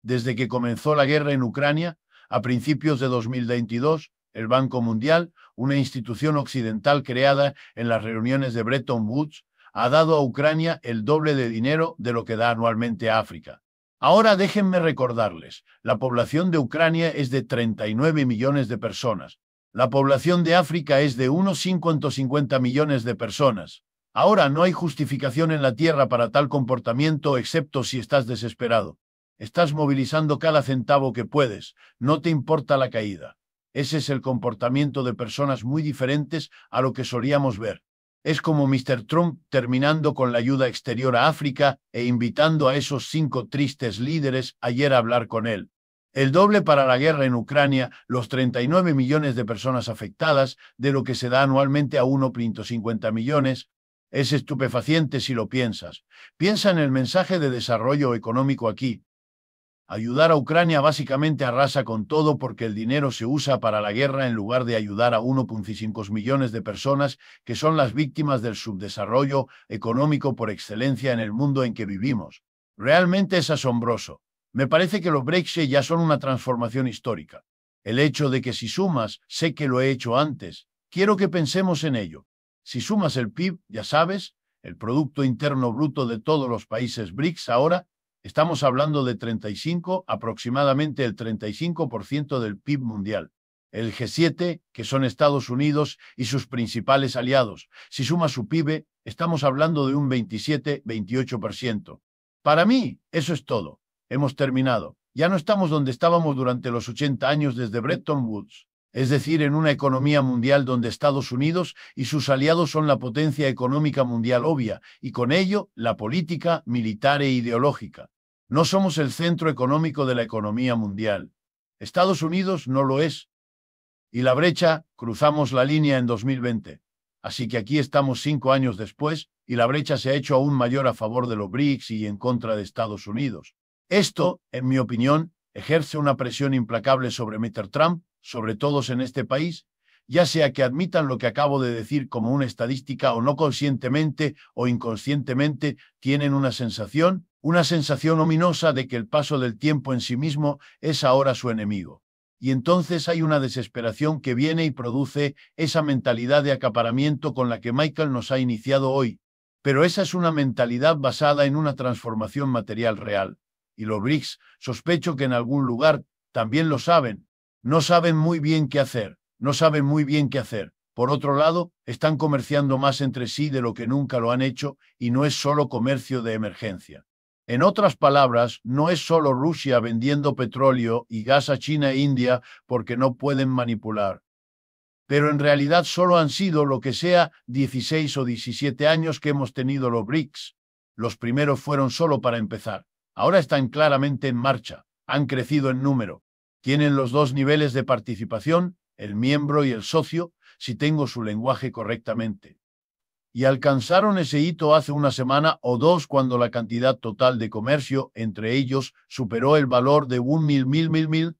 Desde que comenzó la guerra en Ucrania, a principios de 2022, el Banco Mundial, una institución occidental creada en las reuniones de Bretton Woods, ha dado a Ucrania el doble de dinero de lo que da anualmente a África. Ahora déjenme recordarles, la población de Ucrania es de 39 millones de personas. La población de África es de unos 150 millones de personas. Ahora no hay justificación en la tierra para tal comportamiento excepto si estás desesperado. Estás movilizando cada centavo que puedes, no te importa la caída. Ese es el comportamiento de personas muy diferentes a lo que solíamos ver. Es como Mr. Trump terminando con la ayuda exterior a África e invitando a esos 5 tristes líderes ayer a hablar con él. El doble para la guerra en Ucrania, los 39 millones de personas afectadas, de lo que se da anualmente a 1,50 millones. Es estupefaciente si lo piensas. Piensa en el mensaje de desarrollo económico aquí. Ayudar a Ucrania básicamente arrasa con todo porque el dinero se usa para la guerra en lugar de ayudar a 1,5 millones de personas que son las víctimas del subdesarrollo económico por excelencia en el mundo en que vivimos. Realmente es asombroso. Me parece que los Brexit ya son una transformación histórica. El hecho de que si sumas, sé que lo he hecho antes, quiero que pensemos en ello. Si sumas el PIB, ya sabes, el Producto Interno Bruto de todos los países BRICS ahora, estamos hablando de aproximadamente el 35% del PIB mundial. El G7, que son Estados Unidos y sus principales aliados, si suma su PIB, estamos hablando de un 27-28%. Para mí, eso es todo. Hemos terminado. Ya no estamos donde estábamos durante los 80 años desde Bretton Woods. Es decir, en una economía mundial donde Estados Unidos y sus aliados son la potencia económica mundial obvia, y con ello la política, militar e ideológica. No somos el centro económico de la economía mundial. Estados Unidos no lo es. Y la brecha, cruzamos la línea en 2020. Así que aquí estamos 5 años después, y la brecha se ha hecho aún mayor a favor de los BRICS y en contra de Estados Unidos. Esto, en mi opinión, ejerce una presión implacable sobre Mr. Trump, sobre todos en este país, ya sea que admitan lo que acabo de decir como una estadística o no, conscientemente o inconscientemente tienen una sensación ominosa de que el paso del tiempo en sí mismo es ahora su enemigo. Y entonces hay una desesperación que viene y produce esa mentalidad de acaparamiento con la que Michael nos ha iniciado hoy. Pero esa es una mentalidad basada en una transformación material real. Y los BRICS, sospecho que en algún lugar también lo saben. No saben muy bien qué hacer. Por otro lado, están comerciando más entre sí de lo que nunca lo han hecho y no es solo comercio de emergencia. En otras palabras, no es solo Rusia vendiendo petróleo y gas a China e India porque no pueden manipular. Pero en realidad solo han sido lo que sea 16 o 17 años que hemos tenido los BRICS. Los primeros fueron solo para empezar. Ahora están claramente en marcha. Han crecido en número. Tienen los 2 niveles de participación, el miembro y el socio, si tengo su lenguaje correctamente. Y alcanzaron ese hito hace una semana o 2 cuando la cantidad total de comercio entre ellos superó el valor de 1.000.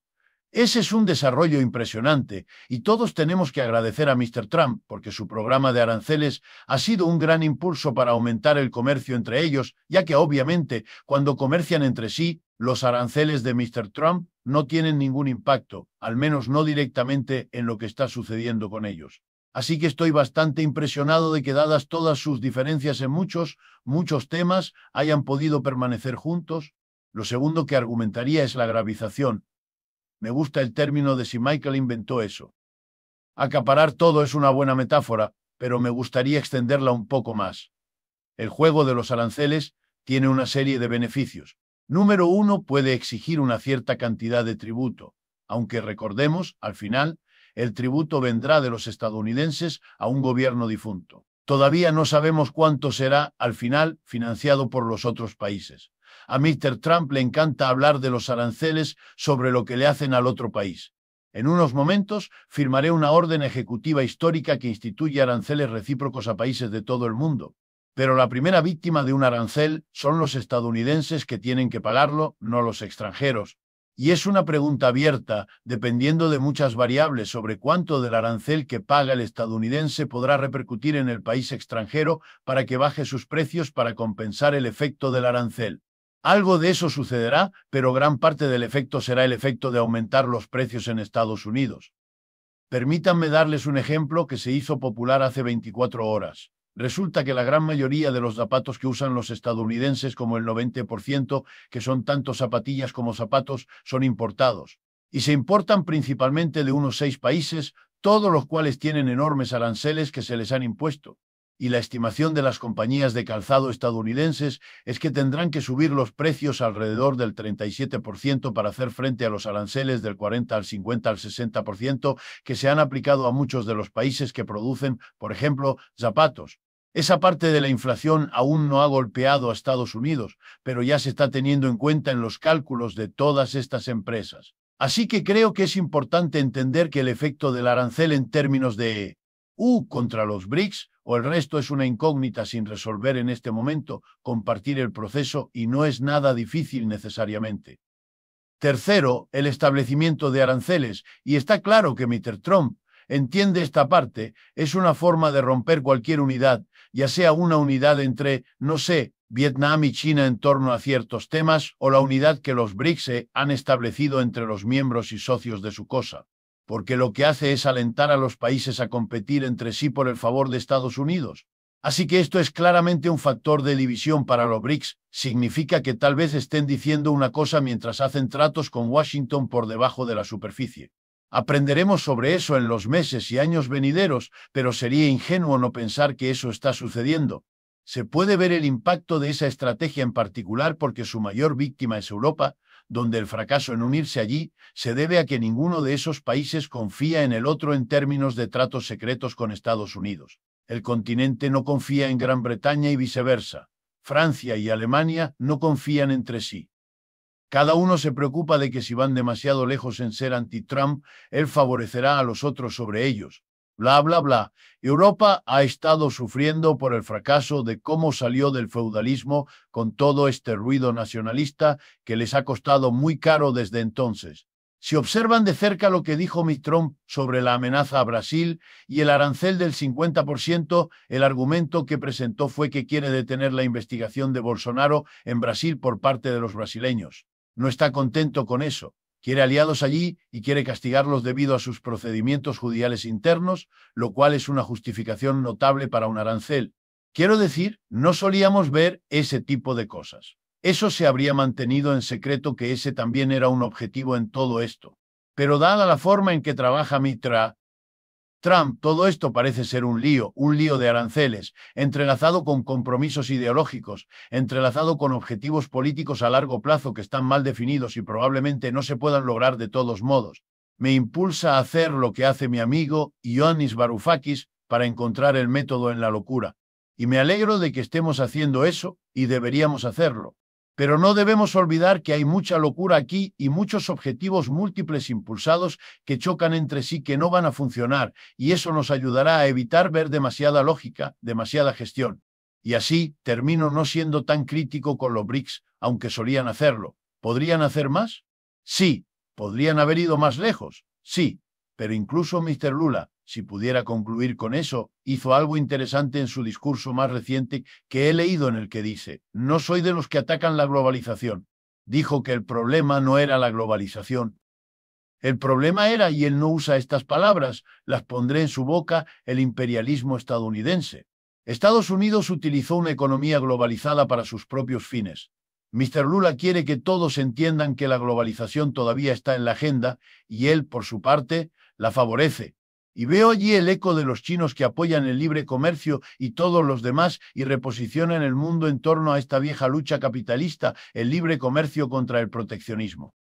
Ese es un desarrollo impresionante y todos tenemos que agradecer a Mr. Trump porque su programa de aranceles ha sido un gran impulso para aumentar el comercio entre ellos, ya que obviamente cuando comercian entre sí, los aranceles de Mr. Trump no tienen ningún impacto, al menos no directamente en lo que está sucediendo con ellos. Así que estoy bastante impresionado de que, dadas todas sus diferencias en muchos temas, hayan podido permanecer juntos. Lo segundo que argumentaría es la gravización. Me gusta el término de si Michael inventó eso. Acaparar todo es una buena metáfora, pero me gustaría extenderla un poco más. El juego de los aranceles tiene una serie de beneficios. Número 1, puede exigir una cierta cantidad de tributo, aunque recordemos, al final, el tributo vendrá de los estadounidenses a un gobierno difunto. Todavía no sabemos cuánto será, al final, financiado por los otros países. A Mr. Trump le encanta hablar de los aranceles sobre lo que le hacen al otro país. En unos momentos firmaré una orden ejecutiva histórica que instituye aranceles recíprocos a países de todo el mundo. Pero la primera víctima de un arancel son los estadounidenses que tienen que pagarlo, no los extranjeros. Y es una pregunta abierta, dependiendo de muchas variables sobre cuánto del arancel que paga el estadounidense podrá repercutir en el país extranjero para que baje sus precios para compensar el efecto del arancel. Algo de eso sucederá, pero gran parte del efecto será el efecto de aumentar los precios en Estados Unidos. Permítanme darles un ejemplo que se hizo popular hace 24 horas. Resulta que la gran mayoría de los zapatos que usan los estadounidenses, como el 90%, que son tanto zapatillas como zapatos, son importados. Y se importan principalmente de unos 6 países, todos los cuales tienen enormes aranceles que se les han impuesto. Y la estimación de las compañías de calzado estadounidenses es que tendrán que subir los precios alrededor del 37% para hacer frente a los aranceles del 40 al 50 al 60% que se han aplicado a muchos de los países que producen, por ejemplo, zapatos. Esa parte de la inflación aún no ha golpeado a Estados Unidos, pero ya se está teniendo en cuenta en los cálculos de todas estas empresas. Así que creo que es importante entender que el efecto del arancel en términos de contra los BRICS o el resto es una incógnita sin resolver en este momento, compartir el proceso y no es nada difícil necesariamente. Tercero, el establecimiento de aranceles, y está claro que Mr. Trump entiende esta parte, es una forma de romper cualquier unidad, ya sea una unidad entre, no sé, Vietnam y China en torno a ciertos temas, o la unidad que los BRICS han establecido entre los miembros y socios de su cosa. Porque lo que hace es alentar a los países a competir entre sí por el favor de Estados Unidos. Así que esto es claramente un factor de división para los BRICS. Significa que tal vez estén diciendo una cosa mientras hacen tratos con Washington por debajo de la superficie. Aprenderemos sobre eso en los meses y años venideros, pero sería ingenuo no pensar que eso está sucediendo. Se puede ver el impacto de esa estrategia en particular porque su mayor víctima es Europa, donde el fracaso en unirse allí se debe a que ninguno de esos países confía en el otro en términos de tratos secretos con Estados Unidos. El continente no confía en Gran Bretaña y viceversa. Francia y Alemania no confían entre sí. Cada uno se preocupa de que si van demasiado lejos en ser anti-Trump, él favorecerá a los otros sobre ellos. Bla, bla, bla. Europa ha estado sufriendo por el fracaso de cómo salió del feudalismo con todo este ruido nacionalista que les ha costado muy caro desde entonces. Si observan de cerca lo que dijo Mitt Trump sobre la amenaza a Brasil y el arancel del 50%, el argumento que presentó fue que quiere detener la investigación de Bolsonaro en Brasil por parte de los brasileños. No está contento con eso. Quiere aliados allí y quiere castigarlos debido a sus procedimientos judiciales internos, lo cual es una justificación notable para un arancel. Quiero decir, no solíamos ver ese tipo de cosas. Eso se habría mantenido en secreto que ese también era un objetivo en todo esto. Pero dada la forma en que trabaja Trump, todo esto parece ser un lío de aranceles, entrelazado con compromisos ideológicos, entrelazado con objetivos políticos a largo plazo que están mal definidos y probablemente no se puedan lograr de todos modos. Me impulsa a hacer lo que hace mi amigo Ioannis Varoufakis para encontrar el método en la locura. Y me alegro de que estemos haciendo eso y deberíamos hacerlo. Pero no debemos olvidar que hay mucha locura aquí y muchos objetivos múltiples impulsados que chocan entre sí que no van a funcionar, y eso nos ayudará a evitar ver demasiada lógica, demasiada gestión. Y así termino no siendo tan crítico con los BRICS, aunque solían hacerlo. ¿Podrían hacer más? Sí. ¿Podrían haber ido más lejos? Sí. Pero incluso Mr. Lula, si pudiera concluir con eso, hizo algo interesante en su discurso más reciente que he leído en el que dice: no soy de los que atacan la globalización. Dijo que el problema no era la globalización. El problema era, y él no usa estas palabras, las pondré en su boca, el imperialismo estadounidense. Estados Unidos utilizó una economía globalizada para sus propios fines. Mr. Lula quiere que todos entiendan que la globalización todavía está en la agenda y él, por su parte, la favorece. Y veo allí el eco de los chinos que apoyan el libre comercio y todos los demás y reposicionan el mundo en torno a esta vieja lucha capitalista, el libre comercio contra el proteccionismo.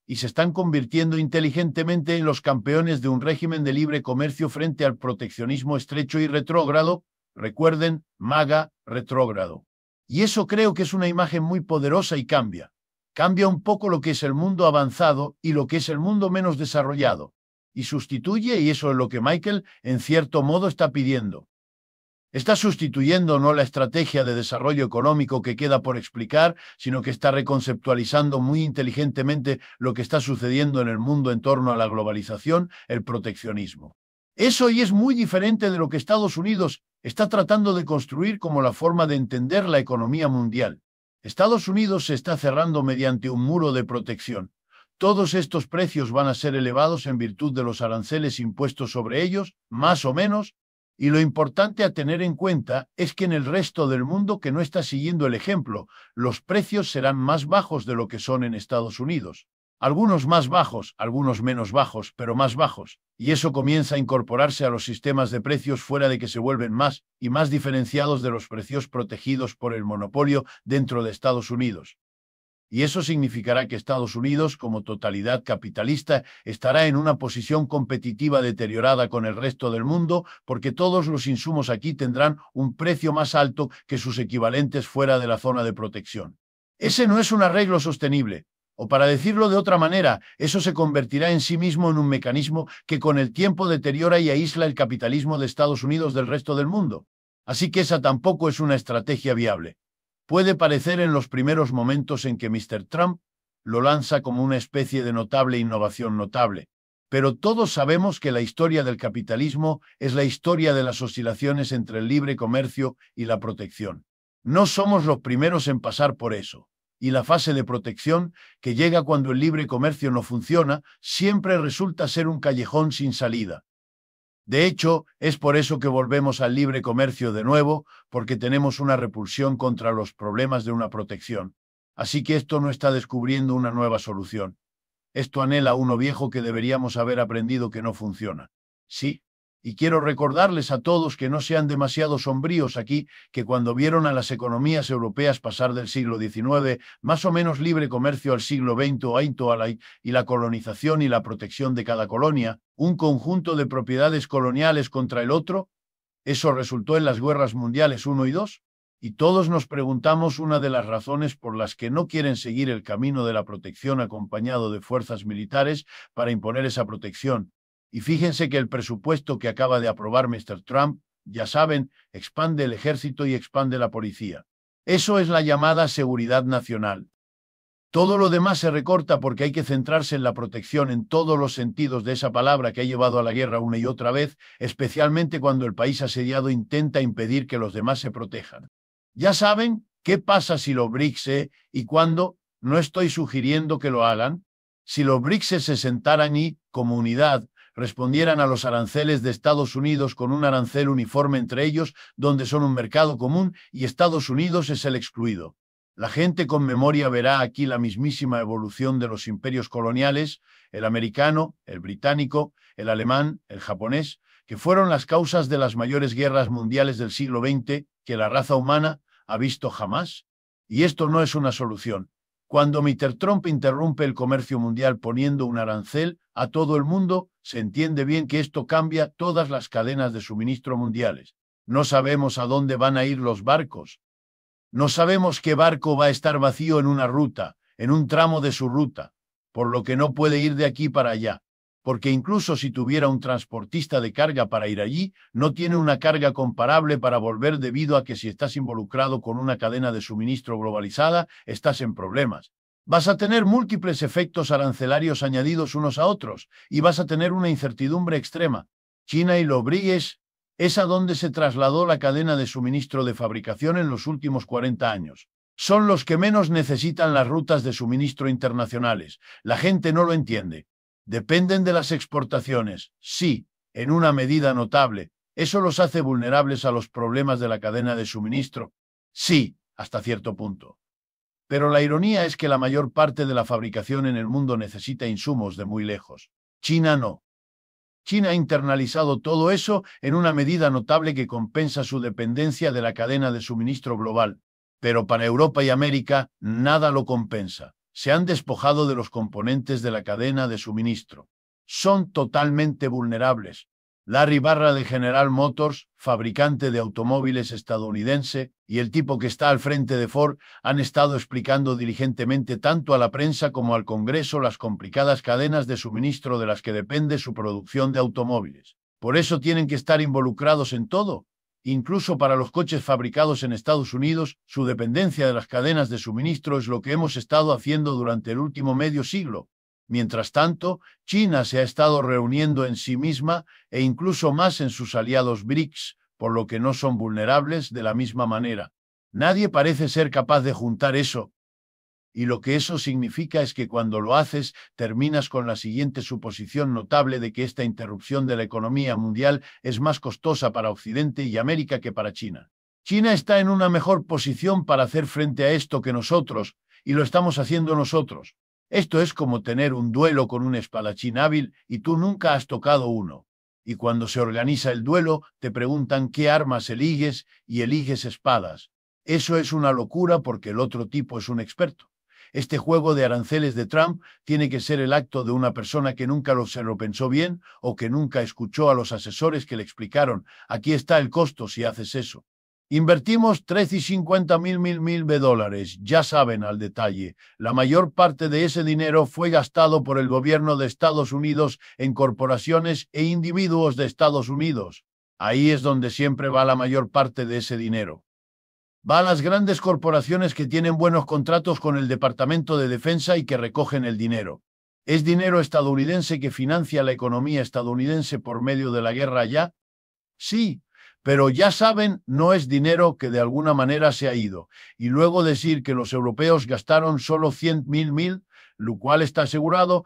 Y se están convirtiendo inteligentemente en los campeones de un régimen de libre comercio frente al proteccionismo estrecho y retrógrado. Recuerden, MAGA, retrógrado. Y eso creo que es una imagen muy poderosa y cambia. Cambia un poco lo que es el mundo avanzado y lo que es el mundo menos desarrollado. Y sustituye, y eso es lo que Michael, en cierto modo, está pidiendo. Está sustituyendo no la estrategia de desarrollo económico que queda por explicar, sino que está reconceptualizando muy inteligentemente lo que está sucediendo en el mundo en torno a la globalización, el proteccionismo. Eso y es muy diferente de lo que Estados Unidos está tratando de construir como la forma de entender la economía mundial. Estados Unidos se está cerrando mediante un muro de protección. Todos estos precios van a ser elevados en virtud de los aranceles impuestos sobre ellos, más o menos, y lo importante a tener en cuenta es que en el resto del mundo que no está siguiendo el ejemplo, los precios serán más bajos de lo que son en Estados Unidos. Algunos más bajos, algunos menos bajos, pero más bajos. Y eso comienza a incorporarse a los sistemas de precios fuera de que se vuelven más y más diferenciados de los precios protegidos por el monopolio dentro de Estados Unidos. Y eso significará que Estados Unidos, como totalidad capitalista, estará en una posición competitiva deteriorada con el resto del mundo, porque todos los insumos aquí tendrán un precio más alto que sus equivalentes fuera de la zona de protección. Ese no es un arreglo sostenible. O para decirlo de otra manera, eso se convertirá en sí mismo en un mecanismo que con el tiempo deteriora y aísla el capitalismo de Estados Unidos del resto del mundo. Así que esa tampoco es una estrategia viable. Puede parecer en los primeros momentos en que Mr. Trump lo lanza como una especie de notable innovación notable, pero todos sabemos que la historia del capitalismo es la historia de las oscilaciones entre el libre comercio y la protección. No somos los primeros en pasar por eso, y la fase de protección, que llega cuando el libre comercio no funciona, siempre resulta ser un callejón sin salida. De hecho, es por eso que volvemos al libre comercio de nuevo, porque tenemos una repulsión contra los problemas de una protección. Así que esto no está descubriendo una nueva solución. Esto anhela uno viejo que deberíamos haber aprendido que no funciona. Sí, y quiero recordarles a todos que no sean demasiado sombríos aquí, que cuando vieron a las economías europeas pasar del siglo XIX, más o menos libre comercio al siglo XX y la colonización y la protección de cada colonia, un conjunto de propiedades coloniales contra el otro, eso resultó en las guerras mundiales 1 y 2, y todos nos preguntamos una de las razones por las que no quieren seguir el camino de la protección acompañado de fuerzas militares para imponer esa protección. Y fíjense que el presupuesto que acaba de aprobar Mr. Trump, ya saben, expande el ejército y expande la policía. Eso es la llamada seguridad nacional. Todo lo demás se recorta porque hay que centrarse en la protección en todos los sentidos de esa palabra que ha llevado a la guerra una y otra vez, especialmente cuando el país asediado intenta impedir que los demás se protejan. Ya saben qué pasa si los BRICS y cuándo, no estoy sugiriendo que lo hagan, si los BRICS se sentaran y, como unidad, respondieran a los aranceles de Estados Unidos con un arancel uniforme entre ellos, donde son un mercado común y Estados Unidos es el excluido. La gente con memoria verá aquí la mismísima evolución de los imperios coloniales, el americano, el británico, el alemán, el japonés, que fueron las causas de las mayores guerras mundiales del siglo XX que la raza humana ha visto jamás. Y esto no es una solución. Cuando Mr. Trump interrumpe el comercio mundial poniendo un arancel a todo el mundo, se entiende bien que esto cambia todas las cadenas de suministro mundiales. No sabemos a dónde van a ir los barcos. No sabemos qué barco va a estar vacío en una ruta, en un tramo de su ruta, por lo que no puede ir de aquí para allá. Porque incluso si tuviera un transportista de carga para ir allí, no tiene una carga comparable para volver debido a que si estás involucrado con una cadena de suministro globalizada, estás en problemas. Vas a tener múltiples efectos arancelarios añadidos unos a otros y vas a tener una incertidumbre extrema. China y los BRICS es a donde se trasladó la cadena de suministro de fabricación en los últimos 40 años. Son los que menos necesitan las rutas de suministro internacionales. La gente no lo entiende. Dependen de las exportaciones, sí, en una medida notable. ¿Eso los hace vulnerables a los problemas de la cadena de suministro? Sí, hasta cierto punto. Pero la ironía es que la mayor parte de la fabricación en el mundo necesita insumos de muy lejos. China no. China ha internalizado todo eso en una medida notable que compensa su dependencia de la cadena de suministro global. Pero para Europa y América, nada lo compensa. Se han despojado de los componentes de la cadena de suministro. Son totalmente vulnerables. Larry Barra de General Motors, fabricante de automóviles estadounidense, y el tipo que está al frente de Ford han estado explicando diligentemente tanto a la prensa como al Congreso las complicadas cadenas de suministro de las que depende su producción de automóviles. Por eso tienen que estar involucrados en todo. Incluso para los coches fabricados en Estados Unidos, su dependencia de las cadenas de suministro es lo que hemos estado haciendo durante el último medio siglo. Mientras tanto, China se ha estado reuniendo en sí misma e incluso más en sus aliados BRICS, por lo que no son vulnerables de la misma manera. Nadie parece ser capaz de juntar eso. Y lo que eso significa es que cuando lo haces, terminas con la siguiente suposición notable de que esta interrupción de la economía mundial es más costosa para Occidente y América que para China. China está en una mejor posición para hacer frente a esto que nosotros, y lo estamos haciendo nosotros. Esto es como tener un duelo con un espadachín hábil y tú nunca has tocado uno. Y cuando se organiza el duelo, te preguntan qué armas eliges y eliges espadas. Eso es una locura porque el otro tipo es un experto. Este juego de aranceles de Trump tiene que ser el acto de una persona que nunca se lo pensó bien o que nunca escuchó a los asesores que le explicaron, aquí está el costo si haces eso. Invertimos 350.000 de dólares, ya saben al detalle. La mayor parte de ese dinero fue gastado por el gobierno de Estados Unidos en corporaciones e individuos de Estados Unidos. Ahí es donde siempre va la mayor parte de ese dinero. Va a las grandes corporaciones que tienen buenos contratos con el Departamento de Defensa y que recogen el dinero. ¿Es dinero estadounidense que financia la economía estadounidense por medio de la guerra allá? Sí, pero ya saben, no es dinero que de alguna manera se ha ido. Y luego decir que los europeos gastaron solo 100.000, lo cual está asegurado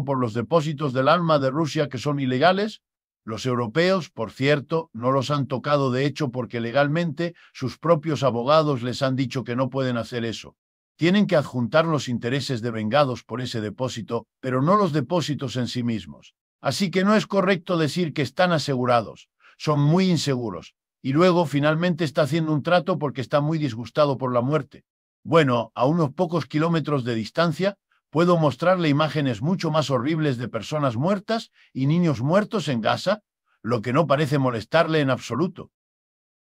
por los depósitos del arma de Rusia que son ilegales. Los europeos, por cierto, no los han tocado de hecho porque legalmente sus propios abogados les han dicho que no pueden hacer eso. Tienen que adjuntar los intereses devengados por ese depósito, pero no los depósitos en sí mismos. Así que no es correcto decir que están asegurados. Son muy inseguros. Y luego finalmente está haciendo un trato porque está muy disgustado por la muerte. Bueno, a unos pocos kilómetros de distancia, puedo mostrarle imágenes mucho más horribles de personas muertas y niños muertos en Gaza, lo que no parece molestarle en absoluto.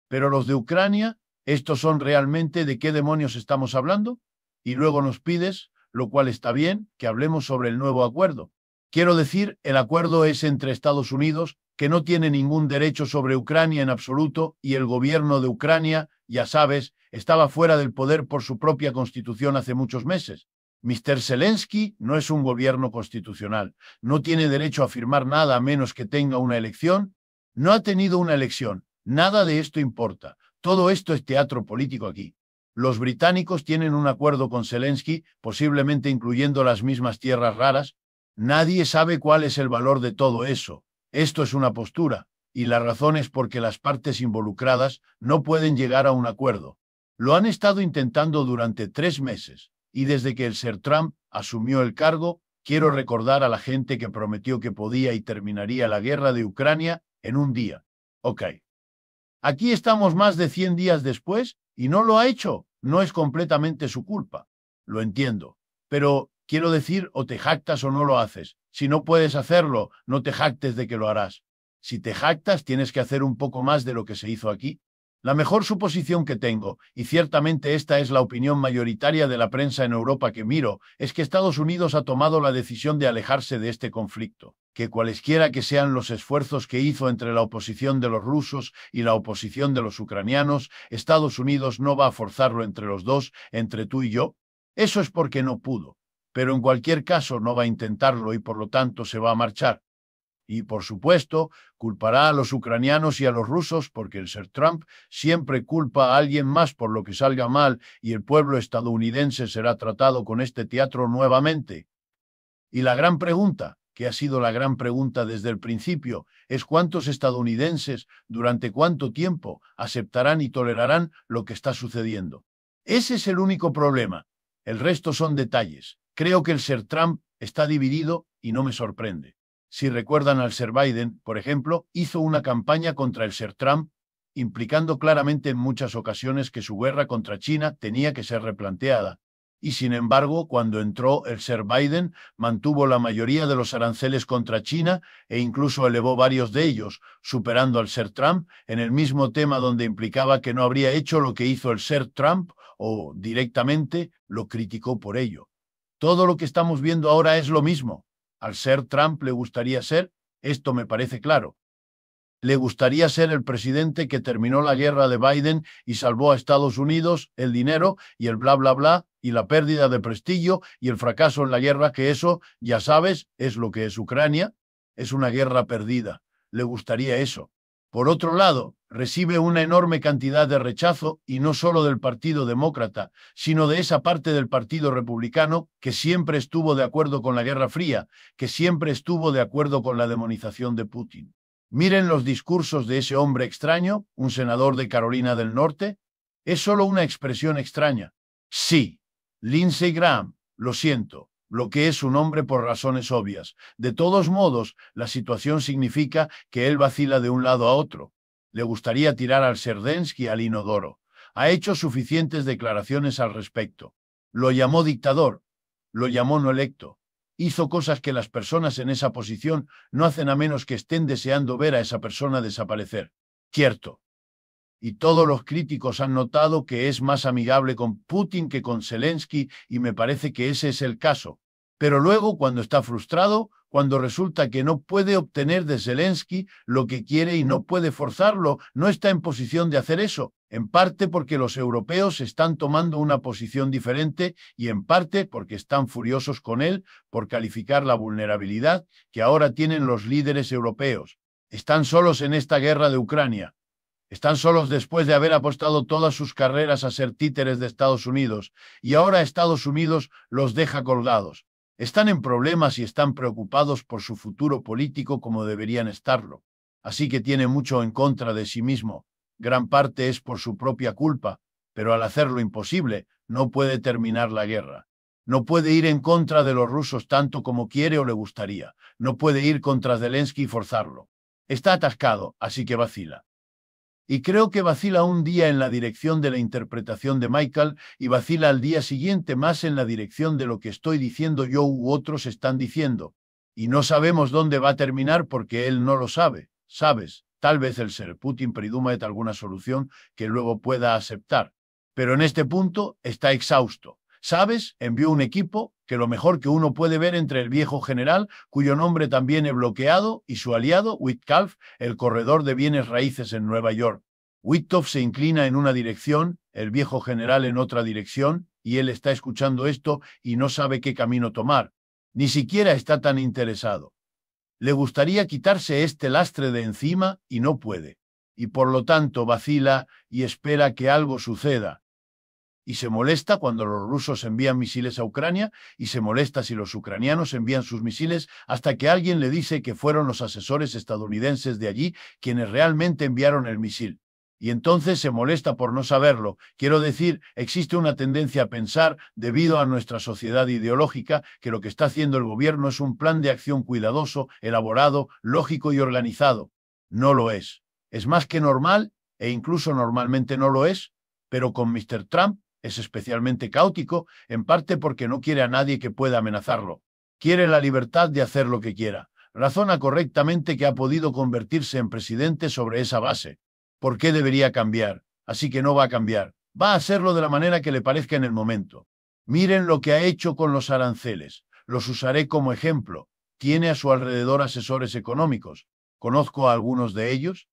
Pero los de Ucrania, ¿estos son realmente de qué demonios estamos hablando? Y luego nos pides, lo cual está bien, que hablemos sobre el nuevo acuerdo. Quiero decir, el acuerdo es entre Estados Unidos, que no tiene ningún derecho sobre Ucrania en absoluto, y el gobierno de Ucrania, ya sabes, estaba fuera del poder por su propia constitución hace muchos meses. Mr. Zelensky no es un gobierno constitucional. No tiene derecho a firmar nada a menos que tenga una elección. No ha tenido una elección. Nada de esto importa. Todo esto es teatro político aquí. Los británicos tienen un acuerdo con Zelensky, posiblemente incluyendo las mismas tierras raras. Nadie sabe cuál es el valor de todo eso. Esto es una postura, y la razón es porque las partes involucradas no pueden llegar a un acuerdo. Lo han estado intentando durante 3 meses. Y desde que el Sr. Trump asumió el cargo, quiero recordar a la gente que prometió que podía y terminaría la guerra de Ucrania en un día. Ok. Aquí estamos más de 100 días después y no lo ha hecho. No es completamente su culpa. Lo entiendo. Pero quiero decir, o te jactas o no lo haces. Si no puedes hacerlo, no te jactes de que lo harás. Si te jactas, tienes que hacer un poco más de lo que se hizo aquí. La mejor suposición que tengo, y ciertamente esta es la opinión mayoritaria de la prensa en Europa que miro, es que Estados Unidos ha tomado la decisión de alejarse de este conflicto, que cualesquiera que sean los esfuerzos que hizo entre la oposición de los rusos y la oposición de los ucranianos, Estados Unidos no va a forzarlo entre los dos, entre tú y yo. Eso es porque no pudo, pero en cualquier caso no va a intentarlo y por lo tanto se va a marchar. Y, por supuesto, culpará a los ucranianos y a los rusos porque el Sr. Trump siempre culpa a alguien más por lo que salga mal y el pueblo estadounidense será tratado con este teatro nuevamente. Y la gran pregunta, que ha sido la gran pregunta desde el principio, es cuántos estadounidenses, durante cuánto tiempo, aceptarán y tolerarán lo que está sucediendo. Ese es el único problema. El resto son detalles. Creo que el Sr. Trump está dividido y no me sorprende. Si recuerdan al Sr. Biden, por ejemplo, hizo una campaña contra el Sr. Trump, implicando claramente en muchas ocasiones que su guerra contra China tenía que ser replanteada. Y sin embargo, cuando entró el Sr. Biden, mantuvo la mayoría de los aranceles contra China e incluso elevó varios de ellos, superando al Sr. Trump en el mismo tema donde implicaba que no habría hecho lo que hizo el Sr. Trump o directamente lo criticó por ello. Todo lo que estamos viendo ahora es lo mismo. Al Sr. Trump le gustaría ser, esto me parece claro, le gustaría ser el presidente que terminó la guerra de Biden y salvó a Estados Unidos, el dinero y el bla bla bla y la pérdida de prestigio y el fracaso en la guerra, que eso, ya sabes, es lo que es Ucrania, es una guerra perdida. Le gustaría eso. Por otro lado, recibe una enorme cantidad de rechazo, y no solo del Partido Demócrata, sino de esa parte del Partido Republicano que siempre estuvo de acuerdo con la Guerra Fría, que siempre estuvo de acuerdo con la demonización de Putin. Miren los discursos de ese hombre extraño, un senador de Carolina del Norte. Es solo una expresión extraña. Sí, Lindsey Graham, lo siento, lo que es su nombre por razones obvias. De todos modos, la situación significa que él vacila de un lado a otro. Le gustaría tirar al Zelensky al inodoro. Ha hecho suficientes declaraciones al respecto. Lo llamó dictador, lo llamó no electo. Hizo cosas que las personas en esa posición no hacen a menos que estén deseando ver a esa persona desaparecer. Cierto. Y todos los críticos han notado que es más amigable con Putin que con Zelensky, y me parece que ese es el caso. Pero luego, cuando está frustrado, cuando resulta que no puede obtener de Zelensky lo que quiere y no puede forzarlo, no está en posición de hacer eso, en parte porque los europeos están tomando una posición diferente y en parte porque están furiosos con él por calificar la vulnerabilidad que ahora tienen los líderes europeos. Están solos en esta guerra de Ucrania. Están solos después de haber apostado todas sus carreras a ser títeres de Estados Unidos, y ahora Estados Unidos los deja colgados. Están en problemas y están preocupados por su futuro político como deberían estarlo. Así que tiene mucho en contra de sí mismo. Gran parte es por su propia culpa, pero al hacer lo imposible, no puede terminar la guerra. No puede ir en contra de los rusos tanto como quiere o le gustaría. No puede ir contra Zelensky y forzarlo. Está atascado, así que vacila. Y creo que vacila un día en la dirección de la interpretación de Michael y vacila al día siguiente más en la dirección de lo que estoy diciendo yo u otros están diciendo. Y no sabemos dónde va a terminar porque él no lo sabe, ¿sabes? Tal vez el ser Putin predumete alguna solución que luego pueda aceptar. Pero en este punto está exhausto. ¿Sabes? Envió un equipo que lo mejor que uno puede ver entre el viejo general, cuyo nombre también he bloqueado, y su aliado, Wittkopf, el corredor de bienes raíces en Nueva York. Wittkopf se inclina en una dirección, el viejo general en otra dirección, y él está escuchando esto y no sabe qué camino tomar. Ni siquiera está tan interesado. Le gustaría quitarse este lastre de encima y no puede. Y por lo tanto vacila y espera que algo suceda. Y se molesta cuando los rusos envían misiles a Ucrania, y se molesta si los ucranianos envían sus misiles, hasta que alguien le dice que fueron los asesores estadounidenses de allí quienes realmente enviaron el misil. Y entonces se molesta por no saberlo. Quiero decir, existe una tendencia a pensar, debido a nuestra sociedad ideológica, que lo que está haciendo el gobierno es un plan de acción cuidadoso, elaborado, lógico y organizado. No lo es. Es más que normal, e incluso normalmente no lo es, pero con Mr. Trump es especialmente caótico, en parte porque no quiere a nadie que pueda amenazarlo. Quiere la libertad de hacer lo que quiera. Razona correctamente que ha podido convertirse en presidente sobre esa base. ¿Por qué debería cambiar? Así que no va a cambiar. Va a hacerlo de la manera que le parezca en el momento. Miren lo que ha hecho con los aranceles. Los usaré como ejemplo. Tiene a su alrededor asesores económicos. ¿Conozco a algunos de ellos?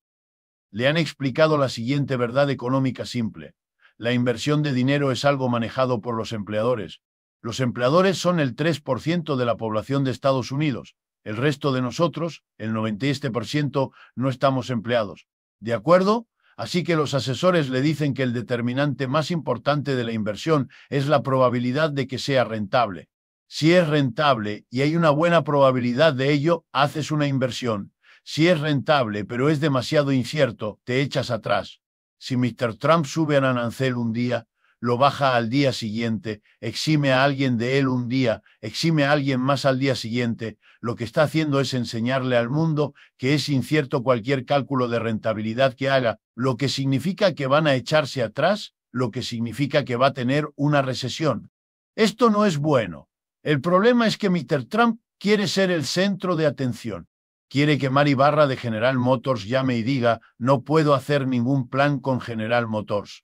Le han explicado la siguiente verdad económica simple. La inversión de dinero es algo manejado por los empleadores. Los empleadores son el 3% de la población de Estados Unidos. El resto de nosotros, el 97%, no estamos empleados. ¿De acuerdo? Así que los asesores le dicen que el determinante más importante de la inversión es la probabilidad de que sea rentable. Si es rentable y hay una buena probabilidad de ello, haces una inversión. Si es rentable pero es demasiado incierto, te echas atrás. Si Mr. Trump sube a arancel un día, lo baja al día siguiente, exime a alguien de él un día, exime a alguien más al día siguiente, lo que está haciendo es enseñarle al mundo que es incierto cualquier cálculo de rentabilidad que haga, lo que significa que van a echarse atrás, lo que significa que va a tener una recesión. Esto no es bueno. El problema es que Mr. Trump quiere ser el centro de atención. Quiere que Mary Barra de General Motors llame y diga, no puedo hacer ningún plan con General Motors.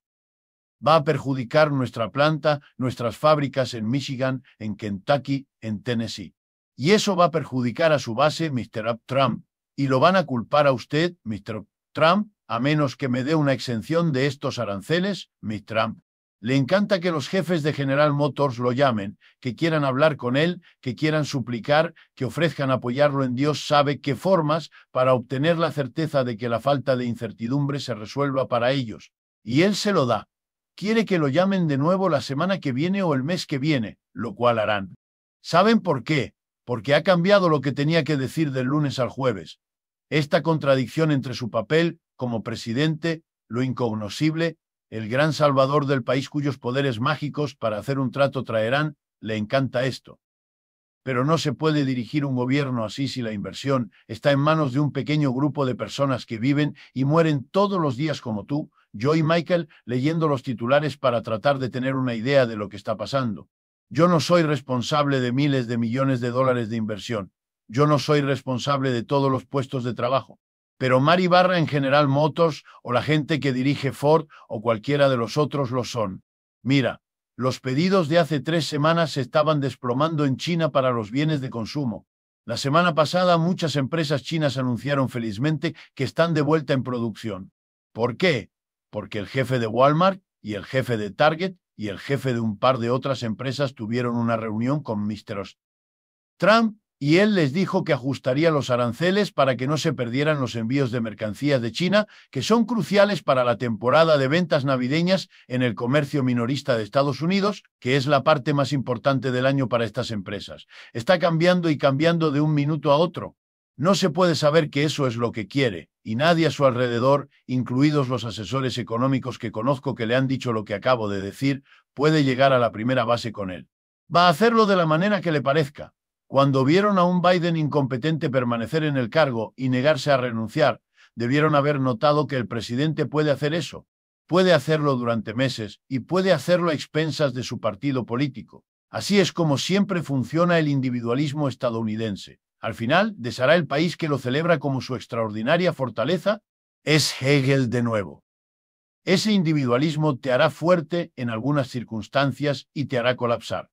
Va a perjudicar nuestra planta, nuestras fábricas en Michigan, en Kentucky, en Tennessee. Y eso va a perjudicar a su base, Mr. Trump. Y lo van a culpar a usted, Mr. Trump, a menos que me dé una exención de estos aranceles, Mr. Trump. Le encanta que los jefes de General Motors lo llamen, que quieran hablar con él, que quieran suplicar, que ofrezcan apoyarlo en Dios sabe qué formas para obtener la certeza de que la falta de incertidumbre se resuelva para ellos. Y él se lo da. Quiere que lo llamen de nuevo la semana que viene o el mes que viene, lo cual harán. ¿Saben por qué? Porque ha cambiado lo que tenía que decir del lunes al jueves. Esta contradicción entre su papel como presidente, lo incognoscible, el gran salvador del país cuyos poderes mágicos para hacer un trato traerán, le encanta esto. Pero no se puede dirigir un gobierno así si la inversión está en manos de un pequeño grupo de personas que viven y mueren todos los días como tú, yo y Michael, leyendo los titulares para tratar de tener una idea de lo que está pasando. Yo no soy responsable de miles de millones de dólares de inversión. Yo no soy responsable de todos los puestos de trabajo. Pero Mary Barra en General Motors o la gente que dirige Ford o cualquiera de los otros lo son. Mira, los pedidos de hace 3 semanas se estaban desplomando en China para los bienes de consumo. La semana pasada muchas empresas chinas anunciaron felizmente que están de vuelta en producción. ¿Por qué? Porque el jefe de Walmart y el jefe de Target y el jefe de un par de otras empresas tuvieron una reunión con Mr. Trump y él les dijo que ajustaría los aranceles para que no se perdieran los envíos de mercancías de China, que son cruciales para la temporada de ventas navideñas en el comercio minorista de Estados Unidos, que es la parte más importante del año para estas empresas. Está cambiando y cambiando de un minuto a otro. No se puede saber que eso es lo que quiere, y nadie a su alrededor, incluidos los asesores económicos que conozco que le han dicho lo que acabo de decir, puede llegar a la primera base con él. Va a hacerlo de la manera que le parezca. Cuando vieron a un Biden incompetente permanecer en el cargo y negarse a renunciar, debieron haber notado que el presidente puede hacer eso. Puede hacerlo durante meses y puede hacerlo a expensas de su partido político. Así es como siempre funciona el individualismo estadounidense. Al final, deshará el país que lo celebra como su extraordinaria fortaleza. Es Hegel de nuevo. Ese individualismo te hará fuerte en algunas circunstancias y te hará colapsar.